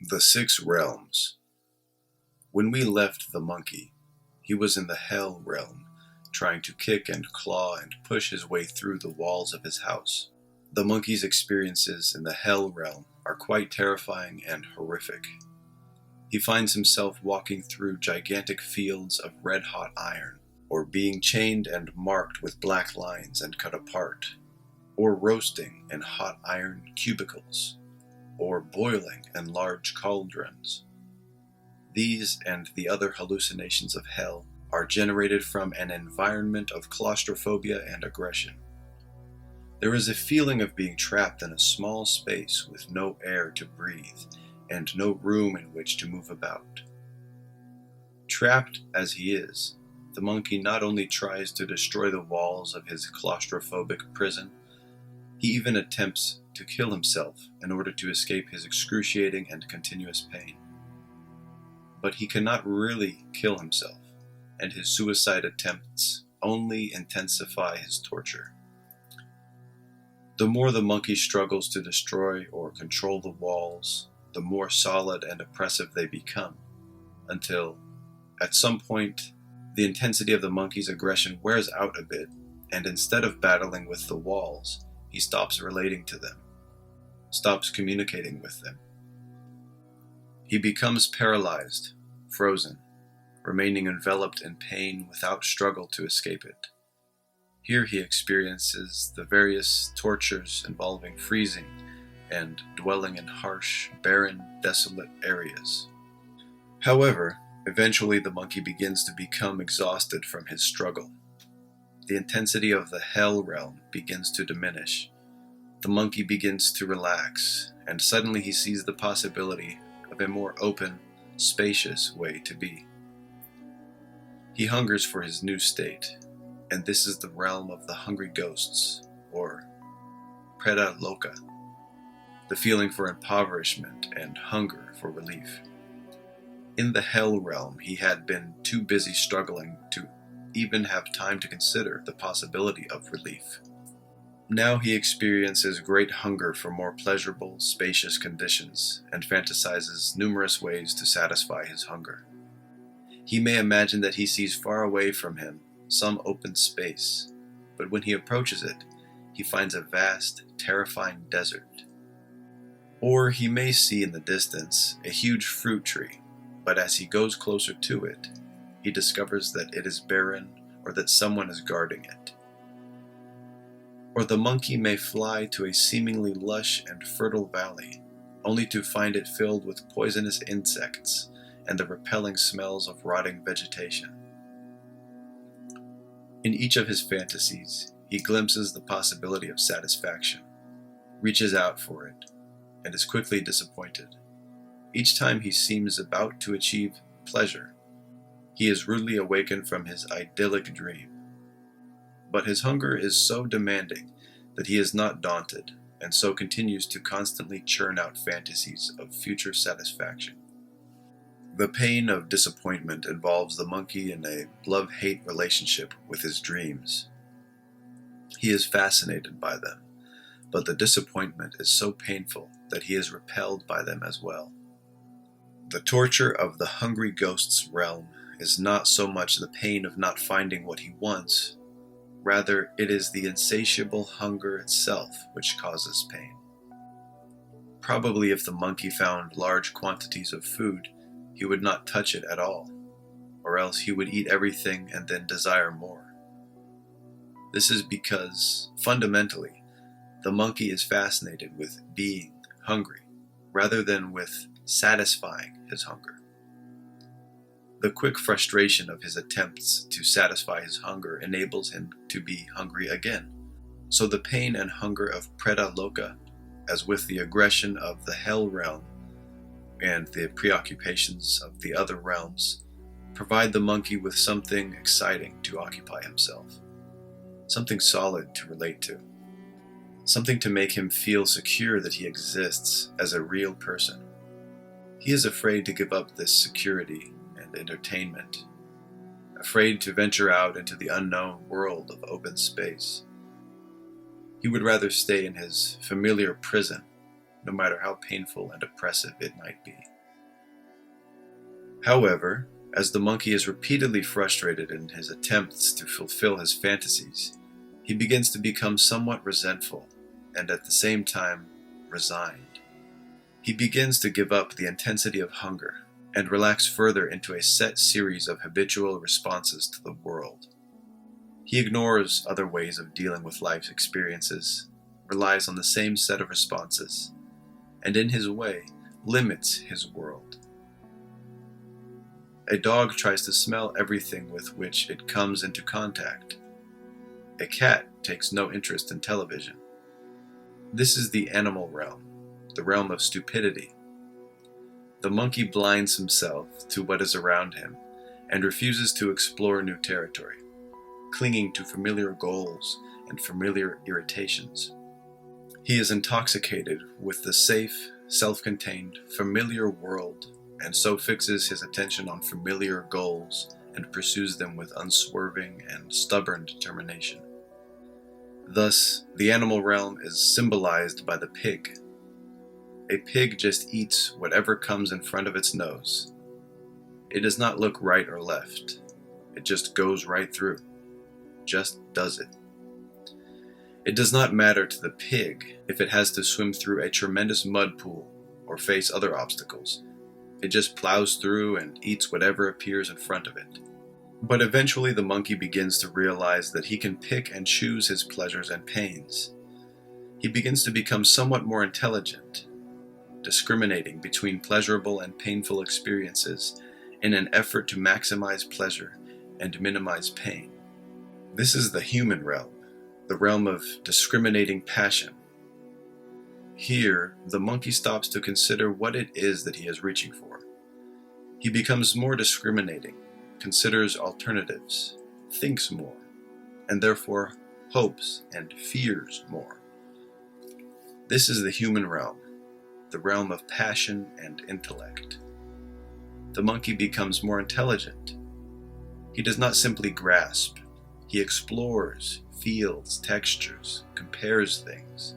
The Six Realms. When we left the monkey, he was in the hell realm, trying to kick and claw and push his way through the walls of his house. The monkey's experiences in the hell realm are quite terrifying and horrific. He finds himself walking through gigantic fields of red-hot iron, or being chained and marked with black lines and cut apart, or roasting in hot iron cubicles, or boiling in large cauldrons. These and the other hallucinations of hell are generated from an environment of claustrophobia and aggression. There is a feeling of being trapped in a small space with no air to breathe and no room in which to move about. Trapped as he is, the monkey not only tries to destroy the walls of his claustrophobic prison, he even attempts to kill himself in order to escape his excruciating and continuous pain. But he cannot really kill himself, and his suicide attempts only intensify his torture. The more the monkey struggles to destroy or control the walls, the more solid and oppressive they become, until, at some point, the intensity of the monkey's aggression wears out a bit, and instead of battling with the walls, he stops relating to them, stops communicating with them. He becomes paralyzed, frozen, remaining enveloped in pain without struggle to escape it. Here he experiences the various tortures involving freezing and dwelling in harsh, barren, desolate areas. However, eventually the monkey begins to become exhausted from his struggle. The intensity of the hell realm begins to diminish. The monkey begins to relax, and suddenly he sees the possibility of a more open, spacious way to be. He hungers for his new state, and this is the realm of the hungry ghosts, or preda loca, the feeling for impoverishment and hunger for relief. In the hell realm, he had been too busy struggling to even have time to consider the possibility of relief. Now he experiences great hunger for more pleasurable, spacious conditions, and fantasizes numerous ways to satisfy his hunger. He may imagine that he sees far away from him some open space, but when he approaches it, he finds a vast, terrifying desert. Or he may see in the distance a huge fruit tree, but as he goes closer to it, he discovers that it is barren or that someone is guarding it. Or the monkey may fly to a seemingly lush and fertile valley, only to find it filled with poisonous insects and the repelling smells of rotting vegetation. In each of his fantasies, he glimpses the possibility of satisfaction, reaches out for it, and is quickly disappointed. Each time he seems about to achieve pleasure, he is rudely awakened from his idyllic dream. But his hunger is so demanding that he is not daunted, and so continues to constantly churn out fantasies of future satisfaction. The pain of disappointment involves the monkey in a love-hate relationship with his dreams. He is fascinated by them, but the disappointment is so painful that he is repelled by them as well. The torture of the hungry ghost's realm is not so much the pain of not finding what he wants, rather it is the insatiable hunger itself which causes pain. Probably if the monkey found large quantities of food, he would not touch it at all, or else he would eat everything and then desire more. This is because, fundamentally, the monkey is fascinated with being hungry, rather than with satisfying his hunger. The quick frustration of his attempts to satisfy his hunger enables him to be hungry again. So the pain and hunger of preda loca, as with the aggression of the hell realm and the preoccupations of the other realms, provide the monkey with something exciting to occupy himself, something solid to relate to, something to make him feel secure that he exists as a real person. He is afraid to give up this security and entertainment, afraid to venture out into the unknown world of open space. He would rather stay in his familiar prison no matter how painful and oppressive it might be. However, as the monkey is repeatedly frustrated in his attempts to fulfill his fantasies, he begins to become somewhat resentful and at the same time resigned. He begins to give up the intensity of hunger and relax further into a set series of habitual responses to the world. He ignores other ways of dealing with life's experiences, relies on the same set of responses, and in his way limits his world. A dog tries to smell everything with which it comes into contact. A cat takes no interest in television. This is the animal realm, the realm of stupidity. The monkey blinds himself to what is around him and refuses to explore new territory, clinging to familiar goals and familiar irritations. He is intoxicated with the safe, self-contained, familiar world, and so fixes his attention on familiar goals and pursues them with unswerving and stubborn determination. Thus, the animal realm is symbolized by the pig. A pig just eats whatever comes in front of its nose. It does not look right or left. It just goes right through. Just does it. It does not matter to the pig if it has to swim through a tremendous mud pool or face other obstacles. It just plows through and eats whatever appears in front of it. But eventually the monkey begins to realize that he can pick and choose his pleasures and pains. He begins to become somewhat more intelligent, discriminating between pleasurable and painful experiences in an effort to maximize pleasure and minimize pain. This is the human realm, the realm of discriminating passion. Here, the monkey stops to consider what it is that he is reaching for. He becomes more discriminating, considers alternatives, thinks more, and therefore hopes and fears more. This is the human realm, the realm of passion and intellect. The monkey becomes more intelligent. He does not simply grasp. He explores, feels textures, compares things.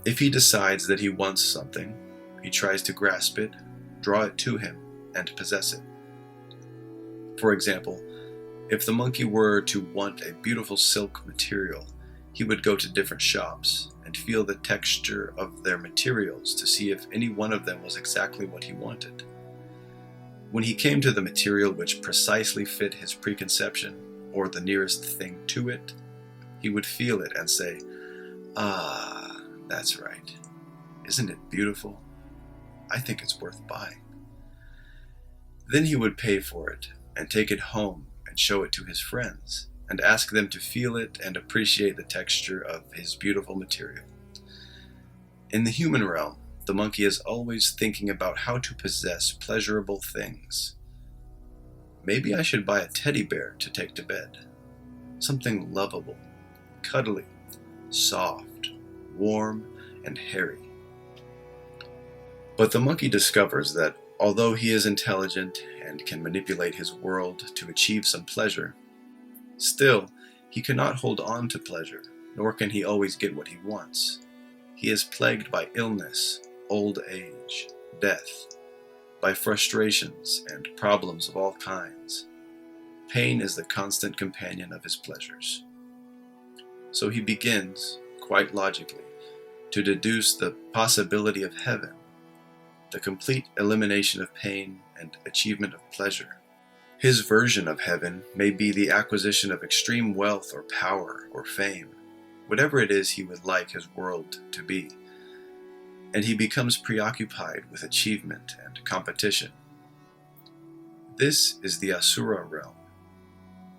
If he decides that he wants something, he tries to grasp it, draw it to him, and possess it. For example, if the monkey were to want a beautiful silk material, he would go to different shops and feel the texture of their materials to see if any one of them was exactly what he wanted. When he came to the material which precisely fit his preconception, or the nearest thing to it, he would feel it and say, "Ah, that's right. Isn't it beautiful? I think it's worth buying." Then he would pay for it and take it home and show it to his friends and ask them to feel it and appreciate the texture of his beautiful material. In the human realm, the monkey is always thinking about how to possess pleasurable things. Maybe I should buy a teddy bear to take to bed. Something lovable, cuddly, soft, warm, and hairy. But the monkey discovers that although he is intelligent and can manipulate his world to achieve some pleasure, still he cannot hold on to pleasure, nor can he always get what he wants. He is plagued by illness, old age, death, by frustrations and problems of all kinds. Pain is the constant companion of his pleasures. So he begins, quite logically, to deduce the possibility of heaven, the complete elimination of pain and achievement of pleasure. His version of heaven may be the acquisition of extreme wealth or power or fame, whatever it is he would like his world to be. And he becomes preoccupied with achievement and competition. This is the Asura realm,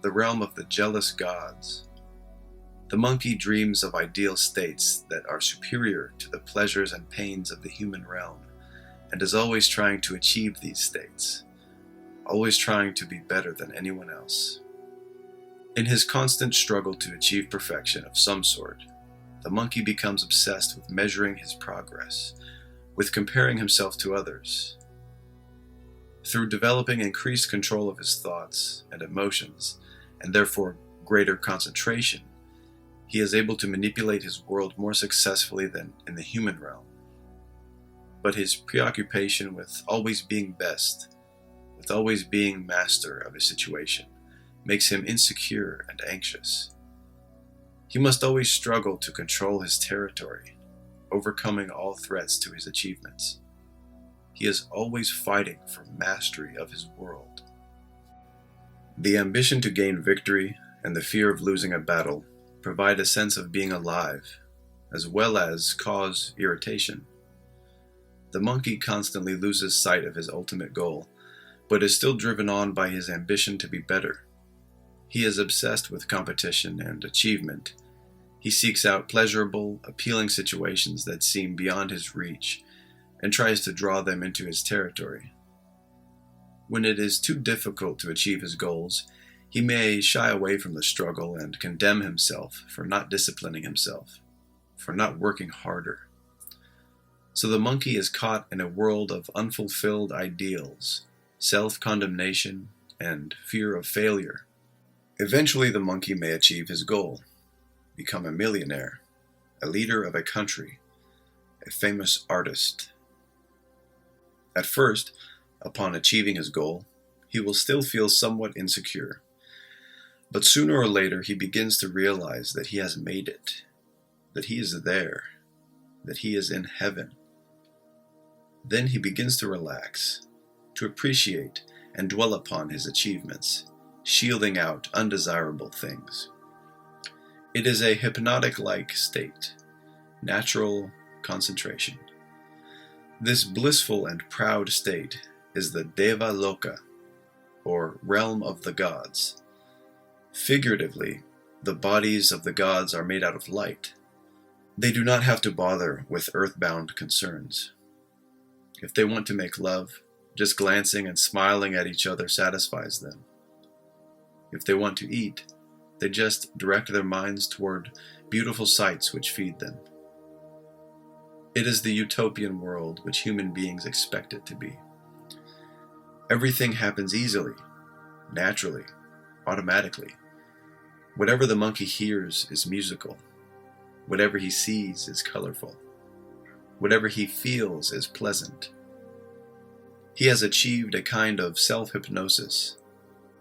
the realm of the jealous gods. The monkey dreams of ideal states that are superior to the pleasures and pains of the human realm, and is always trying to achieve these states, always trying to be better than anyone else. In his constant struggle to achieve perfection of some sort, the monkey becomes obsessed with measuring his progress, with comparing himself to others. Through developing increased control of his thoughts and emotions, and therefore greater concentration, he is able to manipulate his world more successfully than in the human realm. but his preoccupation with always being best, with always being master of his situation, makes him insecure and anxious. He must always struggle to control his territory, overcoming all threats to his achievements. He is always fighting for mastery of his world. The ambition to gain victory and the fear of losing a battle provide a sense of being alive, as well as cause irritation. The monkey constantly loses sight of his ultimate goal, but is still driven on by his ambition to be better. He is obsessed with competition and achievement. He seeks out pleasurable, appealing situations that seem beyond his reach and tries to draw them into his territory. When it is too difficult to achieve his goals, he may shy away from the struggle and condemn himself for not disciplining himself, for not working harder. So the monkey is caught in a world of unfulfilled ideals, self-condemnation, and fear of failure. Eventually the monkey may achieve his goal, become a millionaire, a leader of a country, a famous artist. At first, upon achieving his goal, he will still feel somewhat insecure. But sooner or later he begins to realize that he has made it, that he is there, that he is in heaven. Then he begins to relax, to appreciate and dwell upon his achievements, shielding out undesirable things. It is a hypnotic-like state, natural concentration. This blissful and proud state is the Deva Loka, or realm of the gods. Figuratively, the bodies of the gods are made out of light. They do not have to bother with earthbound concerns. If they want to make love, just glancing and smiling at each other satisfies them. If they want to eat, they just direct their minds toward beautiful sights which feed them. It is the utopian world which human beings expect it to be. Everything happens easily, naturally, automatically. Whatever the monkey hears is musical. Whatever he sees is colorful. Whatever he feels is pleasant. He has achieved a kind of self-hypnosis,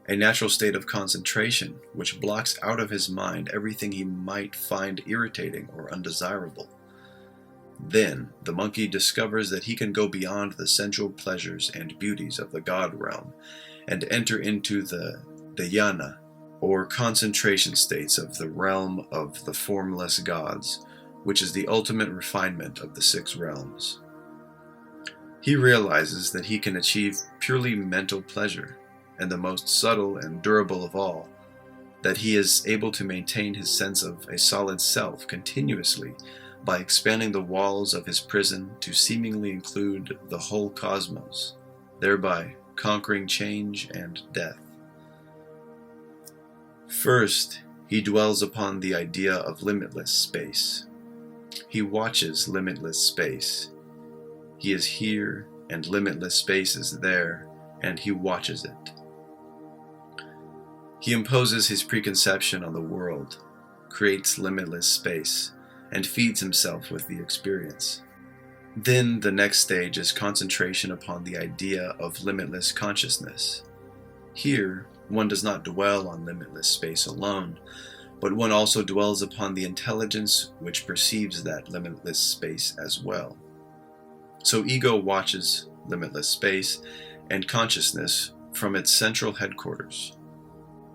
a natural state of concentration which blocks out of his mind everything he might find irritating or undesirable. Then the monkey discovers that he can go beyond the sensual pleasures and beauties of the god realm and enter into the dhyana, or concentration states of the realm of the formless gods, which is the ultimate refinement of the 6 realms. He realizes that he can achieve purely mental pleasure, and the most subtle and durable of all, that he is able to maintain his sense of a solid self continuously by expanding the walls of his prison to seemingly include the whole cosmos, thereby conquering change and death. First, he dwells upon the idea of limitless space. He watches limitless space. He is here, and limitless space is there, and he watches it. He imposes his preconception on the world, creates limitless space, and feeds himself with the experience. Then the next stage is concentration upon the idea of limitless consciousness. Here, one does not dwell on limitless space alone, but one also dwells upon the intelligence which perceives that limitless space as well. So ego watches limitless space and consciousness from its central headquarters.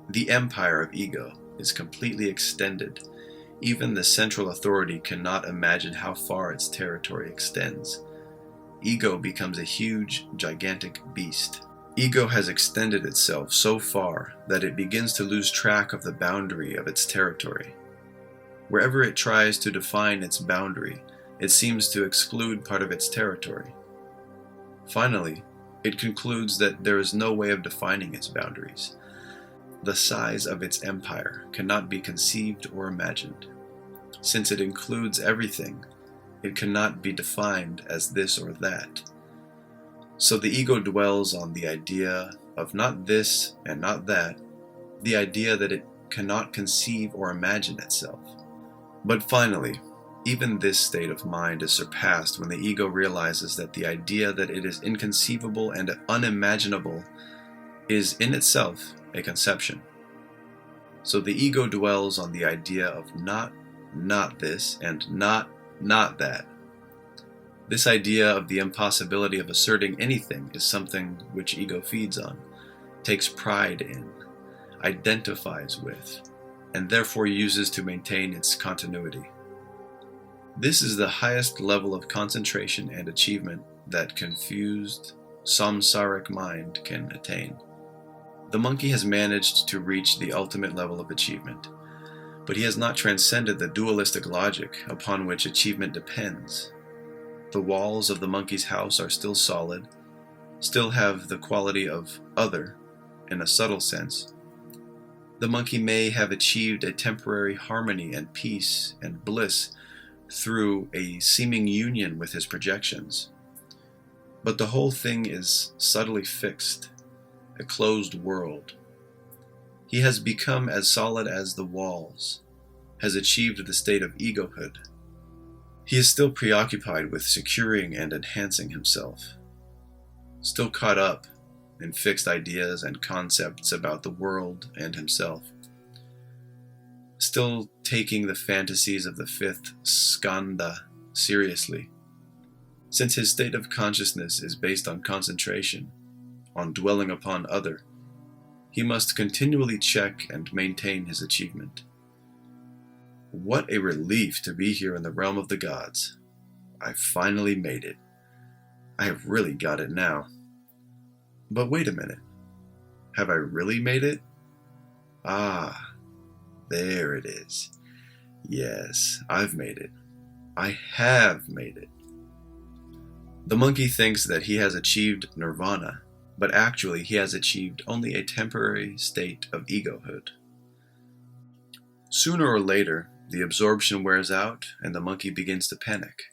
The empire of ego is completely extended. Even the central authority cannot imagine how far its territory extends. Ego becomes a huge, gigantic beast. Ego has extended itself so far that it begins to lose track of the boundary of its territory. Wherever it tries to define its boundary, it seems to exclude part of its territory. Finally, it concludes that there is no way of defining its boundaries. The size of its empire cannot be conceived or imagined. Since it includes everything, it cannot be defined as this or that. So the ego dwells on the idea of not this and not that, the idea that it cannot conceive or imagine itself. But finally, Even this state of mind is surpassed when the ego realizes that the idea that it is inconceivable and unimaginable is in itself a conception. So the ego dwells on the idea of not this, and not that. This idea of the impossibility of asserting anything is something which ego feeds on, takes pride in, identifies with, and therefore uses to maintain its continuity. This is the highest level of concentration and achievement that confused, samsaric mind can attain. The monkey has managed to reach the ultimate level of achievement, but he has not transcended the dualistic logic upon which achievement depends. The walls of the monkey's house are still solid, still have the quality of other in a subtle sense. The monkey may have achieved a temporary harmony and peace and bliss through a seeming union with his projections, but the whole thing is subtly fixed, a closed world. He has become as solid as the walls, has achieved the state of egohood. He is still preoccupied with securing and enhancing himself, still caught up in fixed ideas and concepts about the world and himself, still taking the fantasies of the fifth skandha seriously. Since his state of consciousness is based on concentration, on dwelling upon other, he must continually check and maintain his achievement. What a relief to be here in the realm of the gods. I finally made it. I have really got it now. But wait a minute. Have I really made it? Ah, there it is. Yes, I've made it. I have made it. The monkey thinks that he has achieved nirvana, but actually he has achieved only a temporary state of egohood. Sooner or later, the absorption wears out and the monkey begins to panic.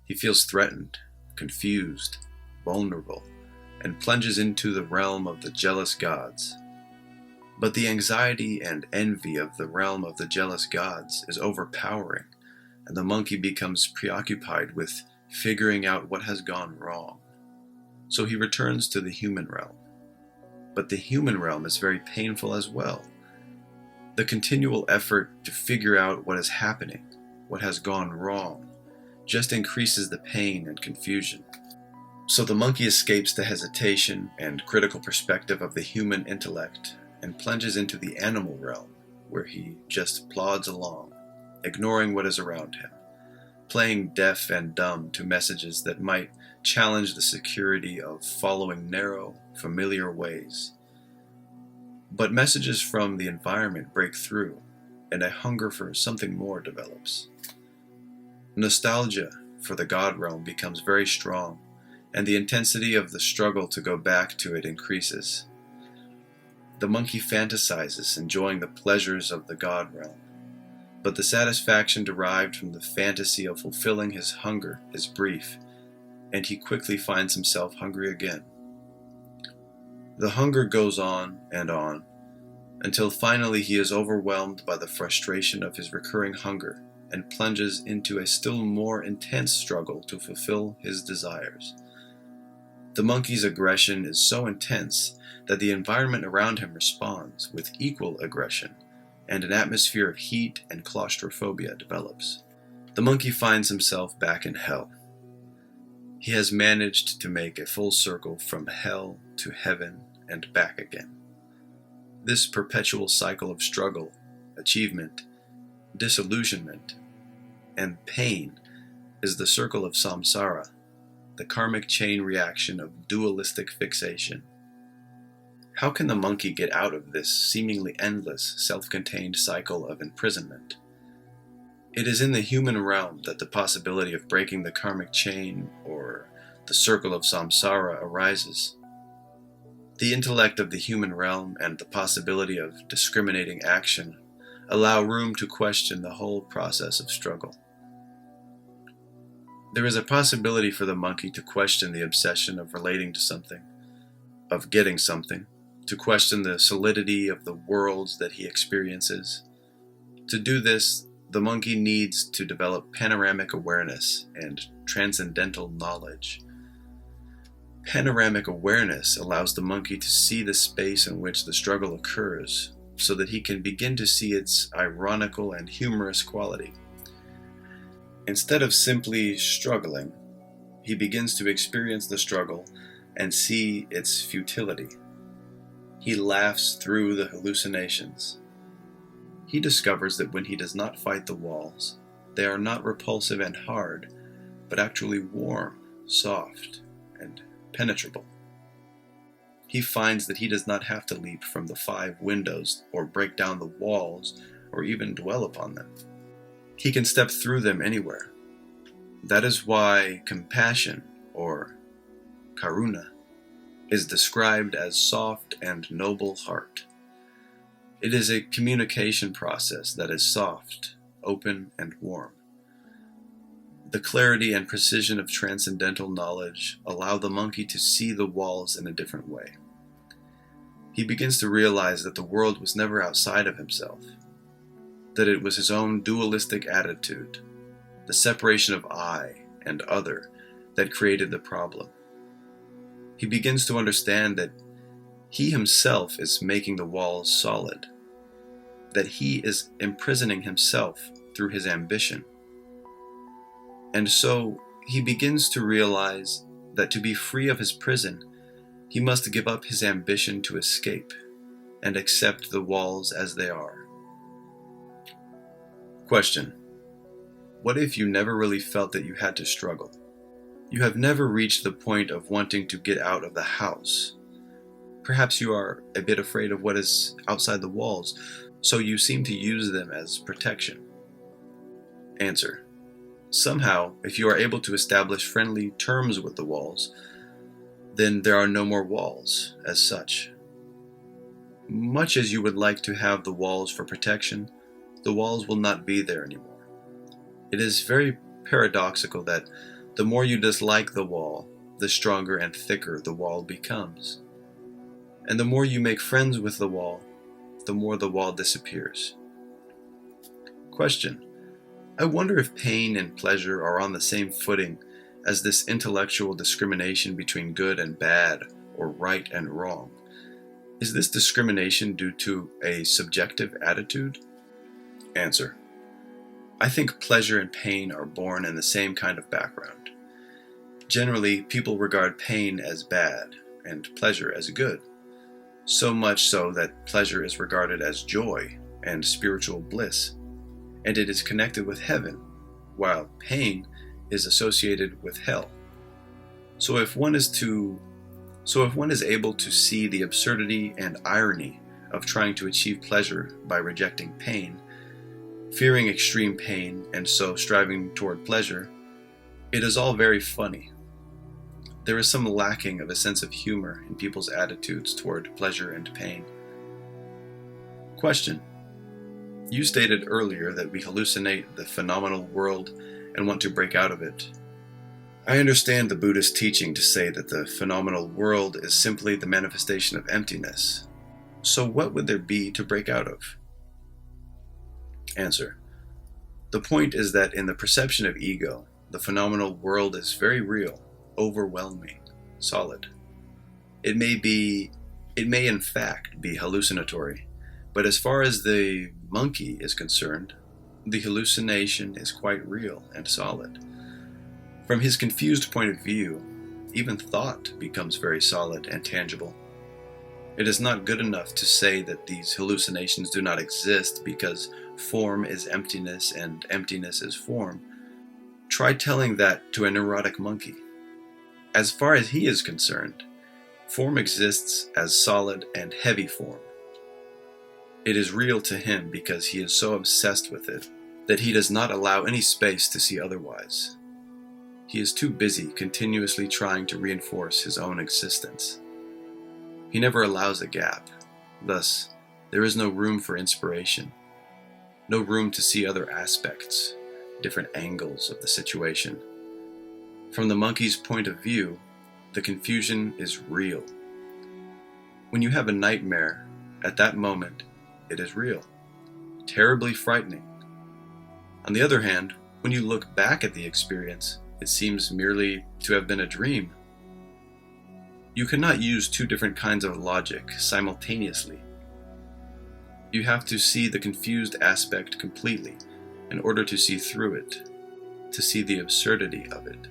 He feels threatened, confused, vulnerable, and plunges into the realm of the jealous gods. But the anxiety and envy of the realm of the jealous gods is overpowering, and the monkey becomes preoccupied with figuring out what has gone wrong. So he returns to the human realm. But the human realm is very painful as well. The continual effort to figure out what is happening, what has gone wrong, just increases the pain and confusion. So the monkey escapes the hesitation and critical perspective of the human intellect and plunges into the animal realm, where he just plods along, ignoring what is around him, playing deaf and dumb to messages that might challenge the security of following narrow, familiar ways. But messages from the environment break through, and a hunger for something more develops. Nostalgia for the God realm becomes very strong, and the intensity of the struggle to go back to it increases. The monkey fantasizes, enjoying the pleasures of the God realm, but the satisfaction derived from the fantasy of fulfilling his hunger is brief, and he quickly finds himself hungry again. The hunger goes on, until finally he is overwhelmed by the frustration of his recurring hunger and plunges into a still more intense struggle to fulfill his desires. The monkey's aggression is so intense that the environment around him responds with equal aggression, and an atmosphere of heat and claustrophobia develops. The monkey finds himself back in hell. He has managed to make a full circle from hell to heaven and back again. This perpetual cycle of struggle, achievement, disillusionment, and pain is the circle of samsara, the karmic chain reaction of dualistic fixation. How can the monkey get out of this seemingly endless, self-contained cycle of imprisonment? It is in the human realm that the possibility of breaking the karmic chain, or the circle of samsara, arises. The intellect of the human realm and the possibility of discriminating action allow room to question the whole process of struggle. There is a possibility for the monkey to question the obsession of relating to something, of getting something, to question the solidity of the worlds that he experiences. To do this, the monkey needs to develop panoramic awareness and transcendental knowledge. Panoramic awareness allows the monkey to see the space in which the struggle occurs, so that he can begin to see its ironical and humorous quality. Instead of simply struggling, he begins to experience the struggle and see its futility. He laughs through the hallucinations. He discovers that when he does not fight the walls, they are not repulsive and hard, but actually warm, soft, and penetrable. He finds that he does not have to leap from the 5 windows or break down the walls or even dwell upon them. He can step through them anywhere. That is why compassion, or karuna, is described as soft and noble heart. It is a communication process that is soft, open, and warm. The clarity and precision of transcendental knowledge allow the monkey to see the walls in a different way. He begins to realize that the world was never outside of himself, that it was his own dualistic attitude, the separation of I and other, that created the problem. He begins to understand that he himself is making the walls solid, that he is imprisoning himself through his ambition. And so he begins to realize that to be free of his prison, he must give up his ambition to escape and accept the walls as they are. Question: what if you never really felt that you had to struggle? You have never reached the point of wanting to get out of the house. Perhaps you are a bit afraid of what is outside the walls, so you seem to use them as protection. Answer: somehow, if you are able to establish friendly terms with the walls, then there are no more walls as such. Much as you would like to have the walls for protection, the walls will not be there anymore. It is very paradoxical that the more you dislike the wall, the stronger and thicker the wall becomes. And the more you make friends with the wall, the more the wall disappears. Question: I wonder if pain and pleasure are on the same footing as this intellectual discrimination between good and bad, or right and wrong. Is this discrimination due to a subjective attitude? Answer: I think pleasure and pain are born in the same kind of background. Generally, people regard pain as bad and pleasure as good, so much so that pleasure is regarded as joy and spiritual bliss, and it is connected with heaven, while pain is associated with hell. So if one is able to see the absurdity and irony of trying to achieve pleasure by rejecting pain, fearing extreme pain and so striving toward pleasure, it is all very funny. There is some lacking of a sense of humor in people's attitudes toward pleasure and pain. Question: you stated earlier that we hallucinate the phenomenal world and want to break out of it. I understand the Buddhist teaching to say that the phenomenal world is simply the manifestation of emptiness. So what would there be to break out of? Answer: the point is that in the perception of ego, the phenomenal world is very real, overwhelming, solid. It may in fact be hallucinatory, but as far as the monkey is concerned, the hallucination is quite real and solid. From his confused point of view, even thought becomes very solid and tangible. It is not good enough to say that these hallucinations do not exist because form is emptiness and emptiness is form. Try telling that to a neurotic monkey. As far as he is concerned, form exists as solid and heavy form. It is real to him because he is so obsessed with it that he does not allow any space to see otherwise. He is too busy continuously trying to reinforce his own existence. He never allows a gap. Thus, there is no room for inspiration, no room to see other aspects, different angles of the situation. From the monkey's point of view, the confusion is real. When you have a nightmare, at that moment, it is real, terribly frightening. On the other hand, when you look back at the experience, it seems merely to have been a dream. You cannot use two different kinds of logic simultaneously. You have to see the confused aspect completely in order to see through it, to see the absurdity of it.